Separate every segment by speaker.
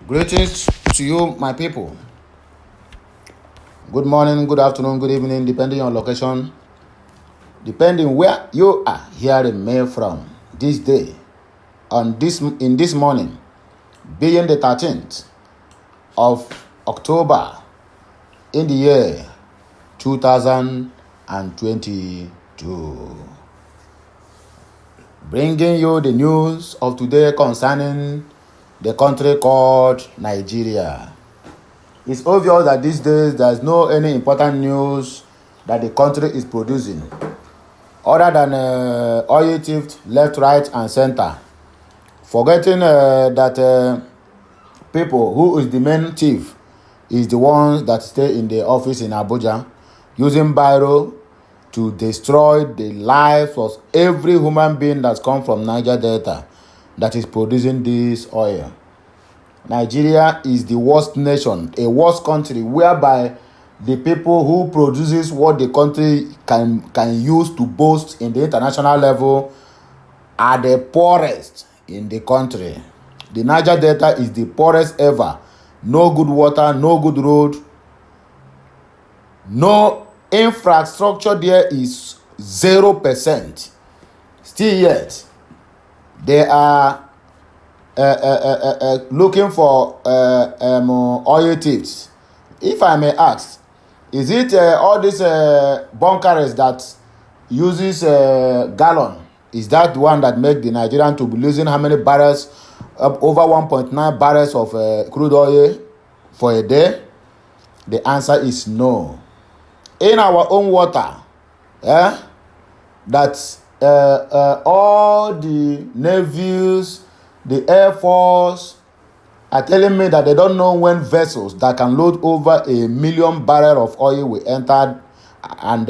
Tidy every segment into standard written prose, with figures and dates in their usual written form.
Speaker 1: Greetings to you, my people. Good morning, good afternoon, good evening, depending on location, depending where you are hearing me from this day, in this morning, being the 13th of October in the year 2022. Bringing you the news of today concerning the country called Nigeria. It's obvious that these days there is no any important news that the country is producing other than oil theft left, right, and center. Forgetting that people who is the main thief is the ones that stay in the office in Abuja using biro to destroy the life of every human being that's come from Niger Delta that is producing this oil. Nigeria is the worst nation, a worst country, whereby the people who produces what the country can use to boast in the international level are the poorest in the country. The Niger Delta is the poorest ever. No good water, no good road, no infrastructure. There is 0%. Still yet, they are looking for oil thieves. If I may ask, is it all these bunkers that uses gallon? Is that the one that make the Nigerian to be losing how many barrels? Over 1.9 barrels of crude oil for a day? The answer is no. In our own water, that all the navies, the Air Force are telling me that they don't know when vessels that can load over 1 million barrels of oil will enter and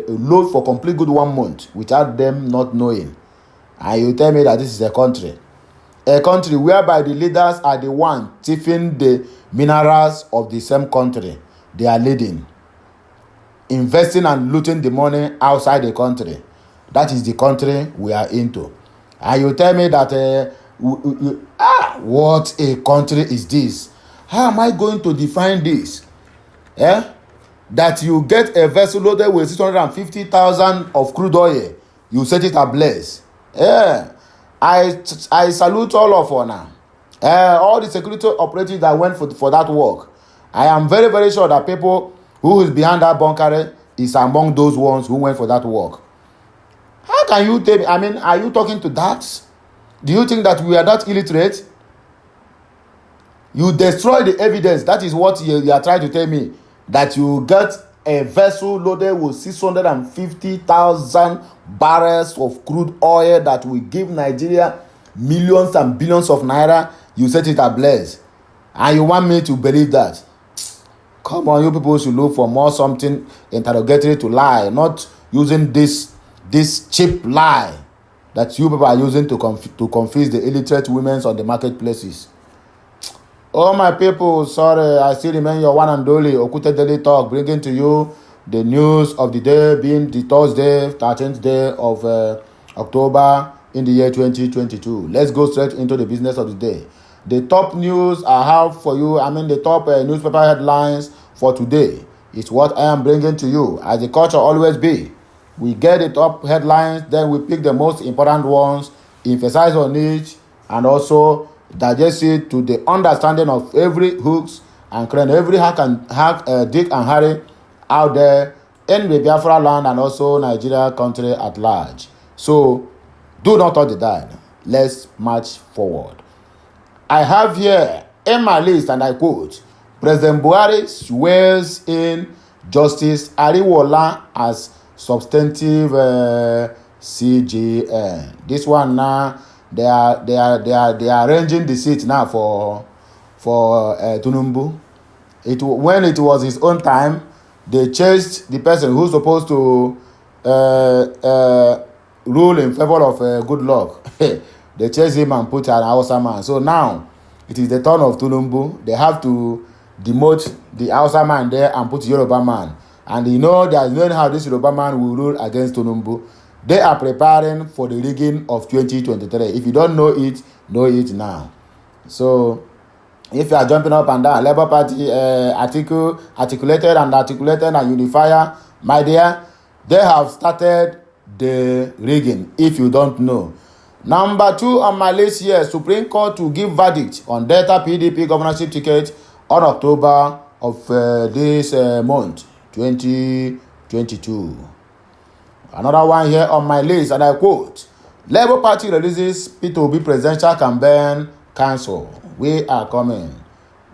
Speaker 1: load for complete good 1 month without them not knowing. And you tell me that this is a country whereby the leaders are the one thieving the minerals of the same country they are leading, investing and looting the money outside the country. That is the country we are into. And you tell me that what a country is this? How am I going to define this? That you get a vessel loaded with 650,000 of crude oil, you set it ablaze. I salute all of you now. All the security operatives that went for that work. I am very, very sure that people who is behind that bunker is among those ones who went for that work. How can you tell me? I mean, are you talking to that? Do you think that we are that illiterate? You destroy the evidence. That is what you are trying to tell me. That you get a vessel loaded with 650,000 barrels of crude oil that will give Nigeria millions and billions of naira. You set it ablaze. And you want me to believe that? Come on, you people should look for more something interrogatory to lie. Not using this cheap lie that you people are using to confuse the illiterate women on the marketplaces. Oh, my people, sorry, I still remain your one and only Okute Daily Talk, bringing to you the news of the day, being the Thursday, 13th day of October in the year 2022. Let's go straight into the business of the day. The top news I have for you, the top newspaper headlines for today is what I am bringing to you, as the culture always be. We get the top headlines, then we pick the most important ones, emphasize on it, and also digest it to the understanding of every hooks and cranny, every hack, Dick and Harry out there in the Biafra land and also Nigeria country at large. So, do not touch the dial. Let's march forward. I have here in my list, and I quote, President Buhari swears in Justice Ariwola as substantive CGN. This one now, they are arranging the seat now for Tinubu. When it was his own time, they chased the person who's supposed to rule in favor of good luck. They chased him and put an Hausa man. So now it is the turn of Tinubu. They have to demote the Hausa man there and put Yoruba man. And they know how this Yoruba man will rule against Tinubu. They are preparing for the rigging of 2023. If you don't know it now. So If you are jumping up and down, Labour Party articulated and unifier, my dear, they have started the rigging, if you don't know. Number 2 on my list here, Supreme Court to give verdict on Delta PDP governorship ticket on October of this month, 2022. Another one here on my list, and I quote, Labour Party releases P2B presidential campaign cancel. We are coming.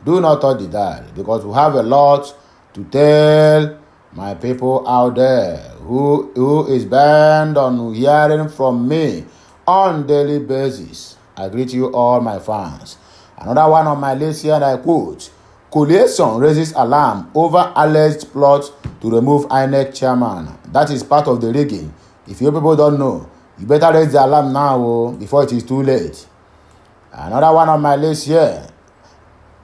Speaker 1: Do not touch the dial, because we have a lot to tell my people out there who is bent on hearing from me on daily basis. I greet you all, my fans. Another one on my list here, and I quote, Coalition raises alarm over alleged plot to remove INEC chairman. That is part of the rigging. If you people don't know, you better raise the alarm now before it is too late. Another one on my list here,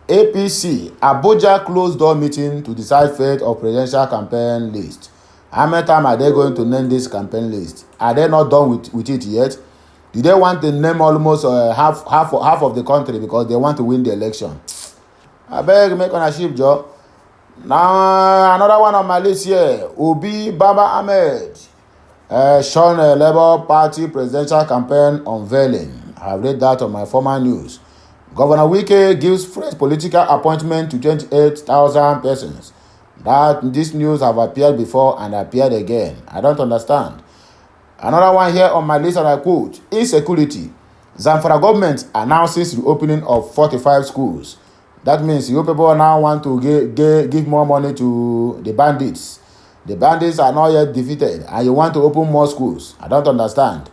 Speaker 1: APC, Abuja closed door meeting to decide fate of presidential campaign list. How many times are they going to name this campaign list? Are they not done with it yet? Do they want to name almost half of the country because they want to win the election? I beg, make on a ship job. Now, another one on my list here, Obi Baba Ahmed, Sean Labour Party presidential campaign unveiling. I read that on my former news. Governor Wike gives fresh political appointment to 28,000 persons. This news have appeared before and appeared again. I don't understand. Another one here on my list, and I quote, insecurity. Zamfara government announces reopening of 45 schools. That means you people now want to give more money to the bandits. The bandits are not yet defeated, and you want to open more schools. I don't understand.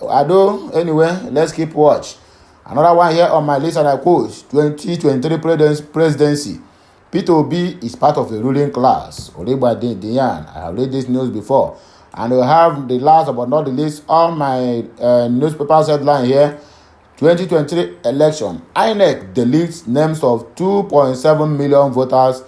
Speaker 1: I do. Anyway, let's keep watch. Another one here on my list, and I quote, 2023 presidency. P2B is part of the ruling class. Oriba Diyan. I have read this news before. And we have the last but not the least on my newspaper's headline here. 2023 election. INEC deletes names of 2.7 million voters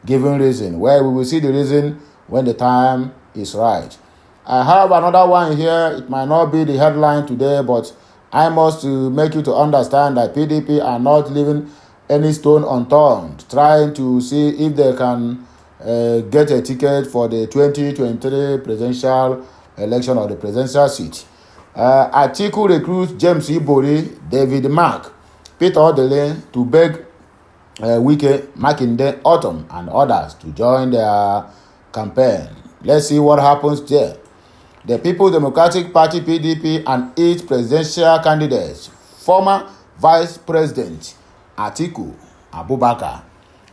Speaker 1: given reason. Well, we will see the reason when the time is right. I have another one here. It might not be the headline today, but I must make you to understand that PDP are not leaving any stone unturned, trying to see if they can get a ticket for the 2023 presidential election or the presidential seat. Atiku recruits James Ibori, David Mark, Peter Odele to beg Wike, Makinde, Autumn, and others to join their campaign. Let's see what happens there. The People's Democratic Party PDP and its presidential candidates, former Vice President Atiku Abubakar,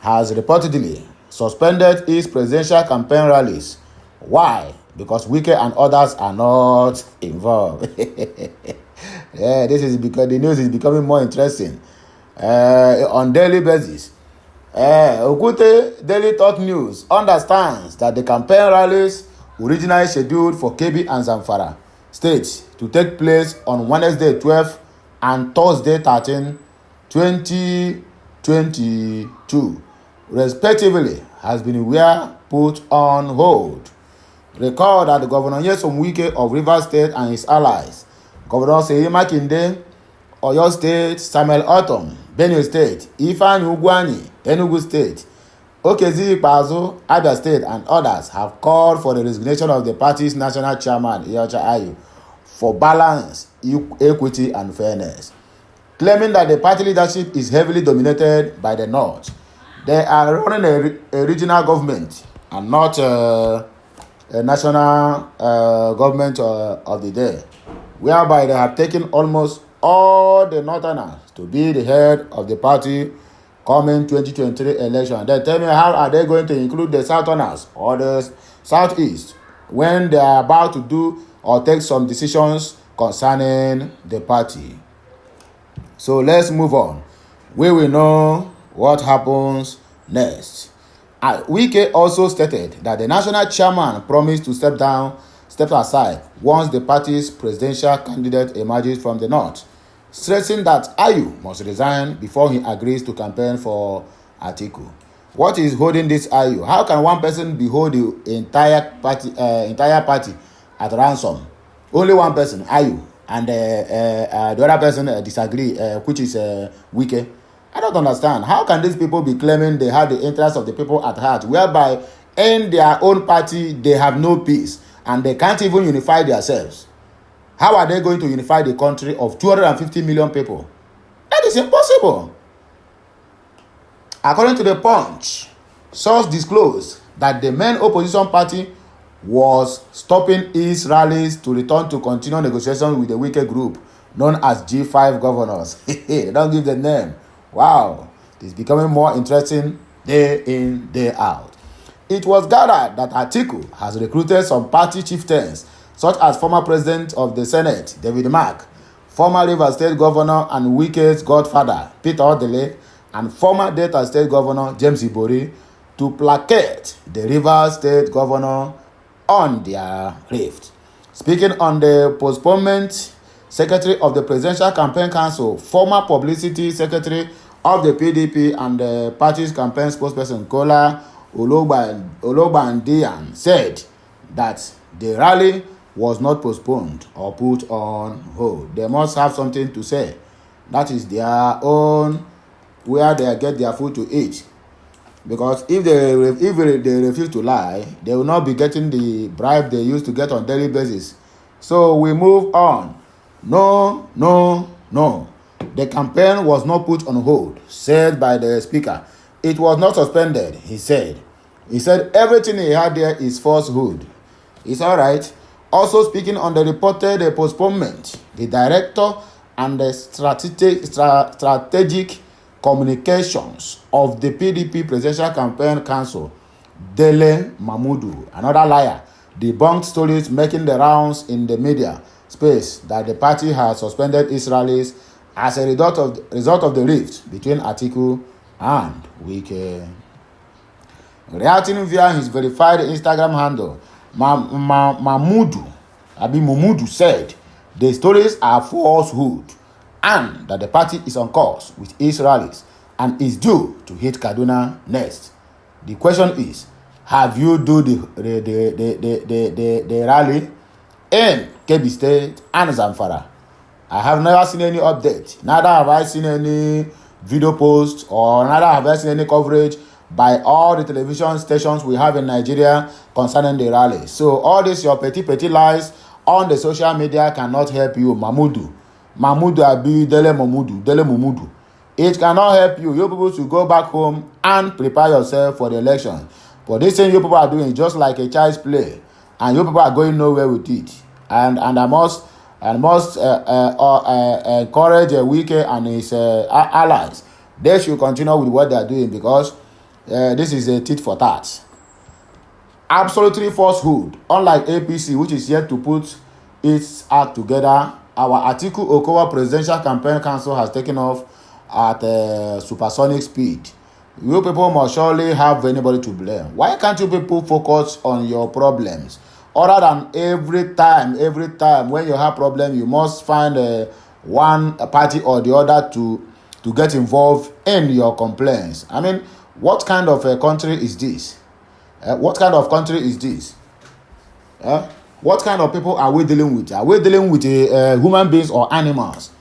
Speaker 1: has reportedly suspended his presidential campaign rallies. Why? Because Wike and others are not involved. Yeah, this is because the news is becoming more interesting on daily basis. Okute Daily Talk News understands that the campaign rallies originally scheduled for Kebbi and Zamfara states to take place on Wednesday 12 and Thursday 13, 2022, respectively, has been put on hold. Recall that the Governor Nyesom Wike of Rivers State and his allies, Governor Seyi Makinde, Oyo State, Samuel Otom, Benue State, Ifeanyi Ugwuanyi, Enugu State, Okezi Ikpeazu, Abia State, and others have called for the resignation of the party's national chairman, Iyorchia Ayu, for balance, equity, and fairness, claiming that the party leadership is heavily dominated by the North. They are running a regional government and not a national government of the day, whereby they have taken almost all the Northerners to be the head of the party coming 2023 election. Then tell me, how are they going to include the Southerners or the Southeast when they are about to do or take some decisions concerning the party? So let's move on. We will know what happens next. Wike also stated that the national chairman promised to step aside once the party's presidential candidate emerges from the North, stressing that Ayu must resign before he agrees to campaign for Atiku. What is holding this Ayu? How can one person behold the entire party at ransom? Only one person, Ayu, and the other person disagree, which is Wike. I don't understand. How can these people be claiming they have the interests of the people at heart, whereby in their own party they have no peace and they can't even unify themselves? How are they going to unify the country of 250 million people? That is impossible. According to the Punch, source disclosed that the main opposition party was stopping its rallies to return to continue negotiations with the wicked group known as G5 governors. They don't give the name. Wow, it is becoming more interesting day in, day out. It was gathered that Atiku has recruited some party chieftains, such as former president of the Senate, David Mark, former Rivers State Governor and Wike's godfather, Peter Odele, and former Delta State Governor, James Ibori, to placate the Rivers State Governor on their rift. Speaking on the postponement, Secretary of the Presidential Campaign Council, former Publicity Secretary of the PDP and the party's campaign spokesperson, Kola Olobandiyan, said that the rally was not postponed or put on hold. They must have something to say. That is their own, where they get their food to eat. Because if they refuse to lie, they will not be getting the bribe they used to get on daily basis. So we move on. No. The campaign was not put on hold, said by the speaker. It was not suspended, he said. He said everything he had there is falsehood. It's all right. Also speaking on the reported postponement, the director and the strategic communications of the PDP Presidential Campaign Council, Dele Mamudu, another liar, debunked stories making the rounds in the media space that the party has suspended its rallies as a result of the rift between Atiku and Wike. Reacting via his verified Instagram handle, Mumudu said the stories are falsehood and that the party is on course with its rallies and is due to hit Kaduna next. The question is, have you do the rally in Kebbi State and Zamfara? I have never seen any update. Neither have I seen any video post or neither have I seen any coverage by all the television stations we have in Nigeria concerning the rally. So all this your petty lies on the social media cannot help you. Dele Mumudu. It cannot help you. You people should go back home and prepare yourself for the election. But this thing you people are doing is just like a child's play, and you people are going nowhere with it. And I must encourage Wike and his allies. They should continue with what they are doing because this is a tit for tat. Absolutely falsehood. Unlike APC, which is yet to put its act together, our Atiku Okowa Presidential Campaign Council has taken off at supersonic speed. You people must surely have anybody to blame. Why can't you people focus on your problems? Other than every time when you have problem, you must find one party or the other to get involved in your complaints. I mean, what kind of a country is this? What kind of country is this? What kind of people are we dealing with? Are we dealing with human beings or animals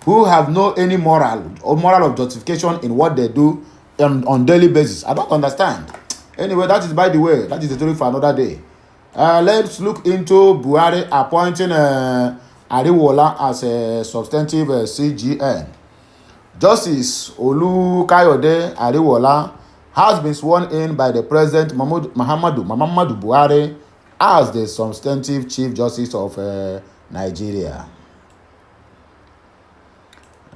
Speaker 1: who have no any moral of justification in what they do on daily basis? I don't understand. Anyway, that is by the way. That is the story for another day. Let's look into Buhari appointing Ariwola as a substantive CGN. Justice Olukayode Ariwola has been sworn in by the President Muhammadu Buhari as the substantive Chief Justice of Nigeria.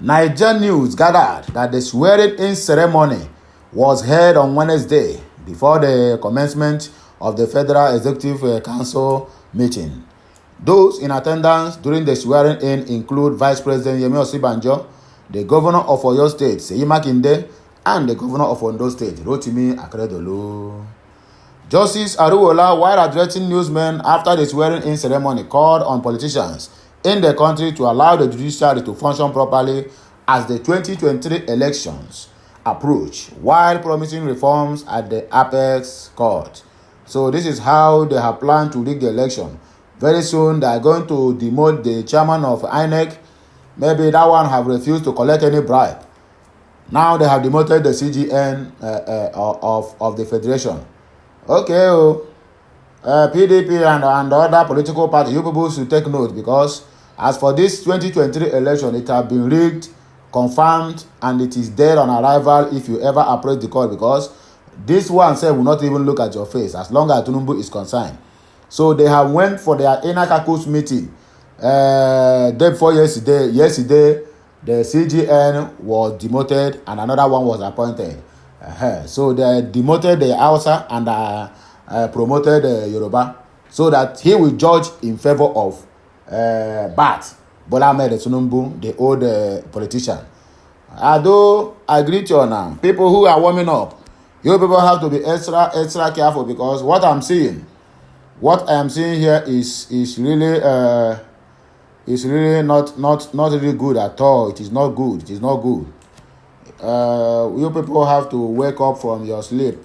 Speaker 1: Niger news gathered that the swearing-in ceremony was held on Wednesday before the commencement of the Federal Executive Council meeting. Those in attendance during the swearing-in include Vice President Yemi Osinbajo, the Governor of Oyo State, Seyi Makinde, and the Governor of Ondo State, Rotimi Akeredolu. Justice Ariwola, while addressing newsmen after the swearing-in ceremony, called on politicians in the country to allow the judiciary to function properly as the 2023 elections approach, while promising reforms at the apex court. So this is how they have planned to rig the election. Very soon they are going to demote the chairman of INEC. Maybe that one have refused to collect any bribe. Now they have demoted the CGN of the federation. Okay, PDP and other political parties, you people should take note, because as for this 2023 election, it has been rigged, confirmed, and it is dead on arrival if you ever approach the court, because this one said will not even look at your face as long as Tinubu is concerned. So they have went for their inner caucus meeting day before yesterday. Yesterday, the CGN was demoted and another one was appointed. So they demoted the Hausa and promoted Yoruba, so that he will judge in favor of Bat Bola Ahmed Tinubu, the old politician. Although I greet you now, people who are warming up, you people have to be extra careful, because what I am seeing here is really not really good at all. It is not good. It is not good. You people have to wake up from your sleep.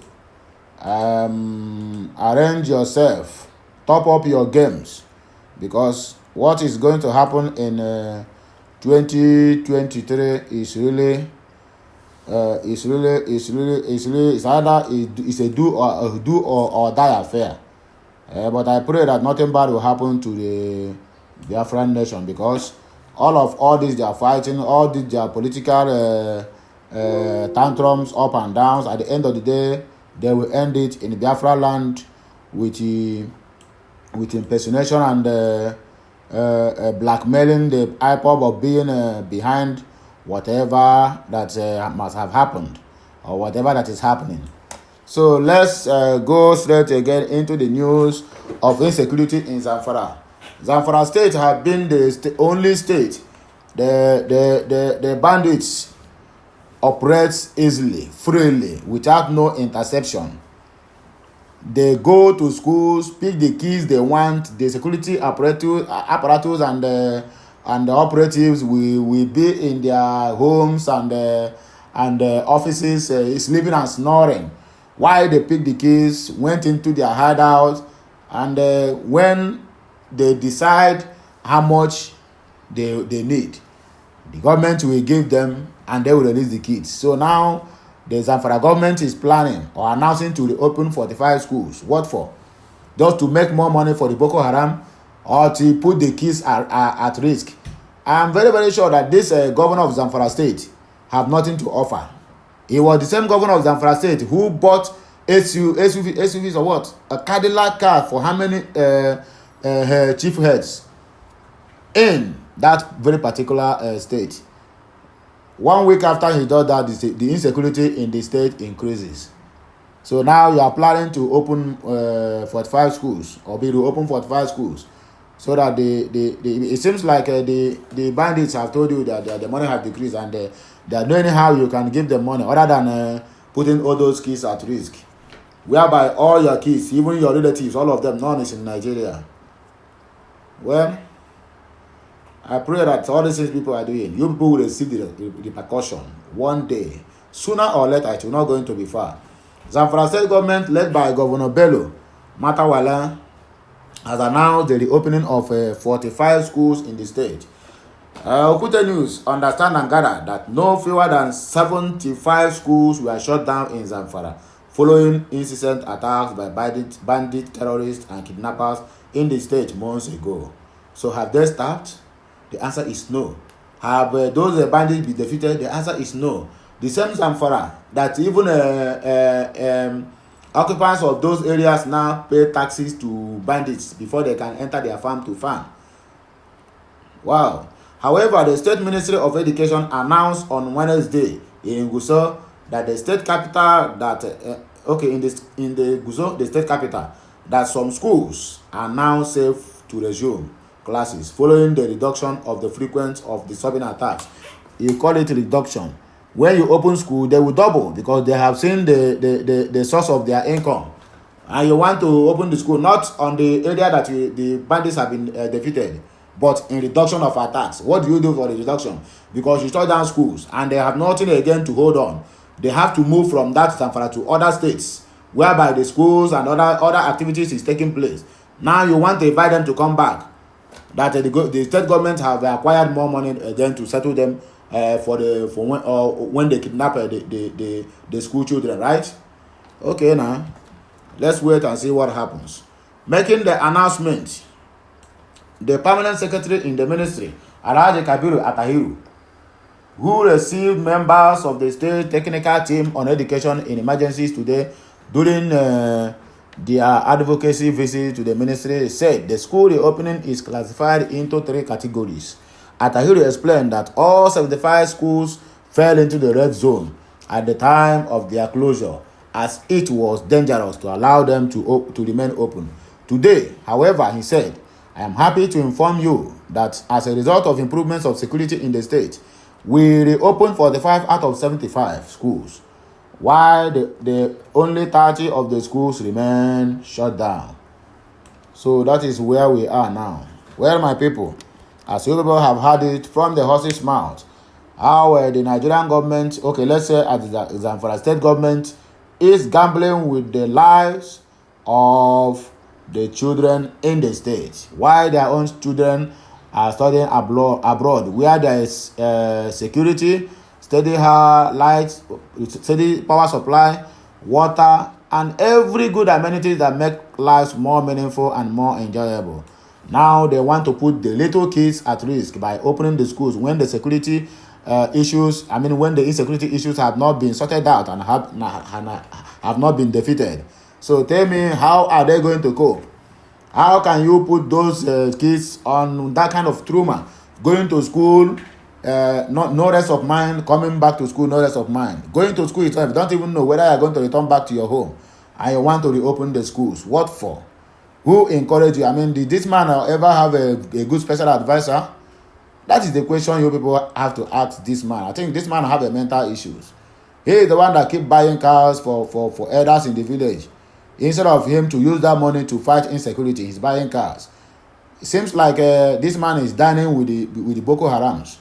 Speaker 1: Arrange yourself, top up your games, because what is going to happen in 2023 is really it's either it's a do or die affair. But I pray that nothing bad will happen to the Biafran nation, because all this they are fighting, all this their political tantrums up and downs, at the end of the day they will end it in Biafra land with impersonation and blackmailing the IPOB of being behind whatever that must have happened or whatever that is happening. So let's go straight again into the news of insecurity in Zamfara. Zamfara state have been the only state the bandits operate easily, freely, without no interception. They go to schools, pick the keys they want. The security apparatus and the operatives will be in their homes and offices, sleeping and snoring while they pick the keys, went into their hideout, and when they decide how much they need, the government will give them and they will release the kids. So now the Zamfara government is planning or announcing to reopen 45 schools. What for? Just to make more money for the Boko Haram, or to put the kids at risk. I am very, very sure that this governor of Zamfara state have nothing to offer. He was the same governor of Zamfara state who bought SUVs or what? A Cadillac car for how many chief heads in that very particular state. 1 week after he does that, the insecurity in the state increases. So now you are planning to open 45 schools, or be to open 45 schools, so that it seems like the bandits have told you that the money have decreased, and they are knowing how you can give them money other than putting all those kids at risk, whereby all your kids, even your relatives, all of them, none is in Nigeria. Well, I pray that all these things people are doing, you people will receive the repercussion one day. Sooner or later, it will not going to be far. Zamfara state government, led by Governor Bello Matawala, has announced the reopening of 45 schools in the state. Okute News understand and gather that no fewer than 75 schools were shut down in Zamfara following incessant attacks by bandit terrorists and kidnappers in the state months ago. So have they stopped? The answer is no. Have those bandits been defeated? The answer is no. The same Zamfara that even occupants of those areas now pay taxes to bandits before they can enter their farm to farm. Wow. However, the State Ministry of Education announced on Wednesday in Gusau that the state capital in the Gusau, the state capital, that some schools are now safe to resume classes following the reduction of the frequency of disturbing attacks. You call it reduction. When you open school, they will double because they have seen the source of their income. And you want to open the school not on the area that the bandits have been defeated, but in reduction of attacks. What do you do for the reduction? Because you shut down schools and they have nothing again to hold on. They have to move from that Zamfara to other states whereby the schools and other activities is taking place. Now you want to invite them to come back. That the state government have acquired more money again to settle them when they kidnap the school children, right? Okay, now let's wait and see what happens. Making the announcement, the permanent secretary in the ministry, Alhaji Kabiru Atahiru, who received members of the state technical team on education in emergencies today during their advocacy visit to the ministry, said the school reopening is classified into 3 categories. Atahiru explained that all 75 schools fell into the red zone at the time of their closure, as it was dangerous to allow them to remain open. Today, however, he said, I am happy to inform you that as a result of improvements of security in the state, we reopened 45 out of 75 schools, while the only 30 of the schools remain shut down. So that is where we are now. Well, my people, as you people have heard it from the horse's mouth, how the Nigerian government, okay, let's say at the Zamfara state government, is gambling with the lives of the children in the state, while their own children are studying abroad, where there is security, steady lights, steady power supply, water, and every good amenities that make lives more meaningful and more enjoyable. Now they want to put the little kids at risk by opening the schools when the security issues, when the insecurity issues have not been sorted out and have not been defeated. So tell me, how are they going to cope? How can you put those kids on that kind of trauma? Going to school, no rest of mind. Coming back to school, no rest of mind. Going to school itself, you don't even know whether you're going to return back to your home. And you want to reopen the schools. What for? Who encouraged you? Did this man ever have a good special advisor? That is the question you people have to ask this man. I think this man have a mental issues. He is the one that keep buying cars for elders in the village. Instead of him to use that money to fight insecurity, he's buying cars. It seems like this man is dining with the Boko Harams.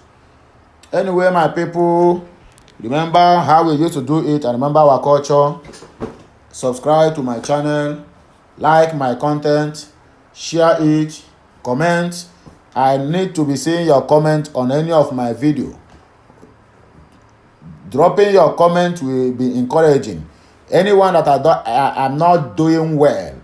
Speaker 1: Anyway, my people, remember how we used to do it and remember our culture. Subscribe to my channel, like my content, share it, comment. I need to be seeing your comment on any of my video. Dropping your comment will be encouraging. Anyone that I'm not doing well,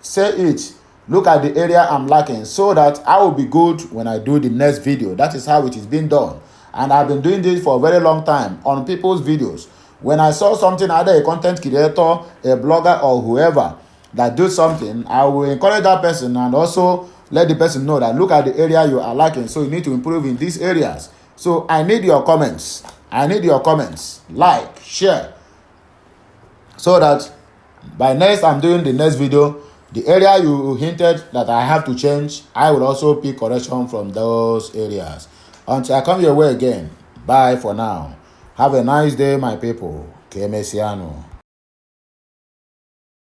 Speaker 1: say it. Look at the area I'm lacking so that I will be good when I do the next video. That is how it is being done. And I've been doing this for a very long time on people's videos. When I saw something, either a content creator, a blogger, or whoever that do something, I will encourage that person and also let the person know that look at the area you are lacking, so you need to improve in these areas. So I need your comments. Like, share, so that by next I'm doing the next video, the area you hinted that I have to change, I will also pick correction from those areas. Until I come your way again, bye for now. Have a nice day, my people. Que Mesiano.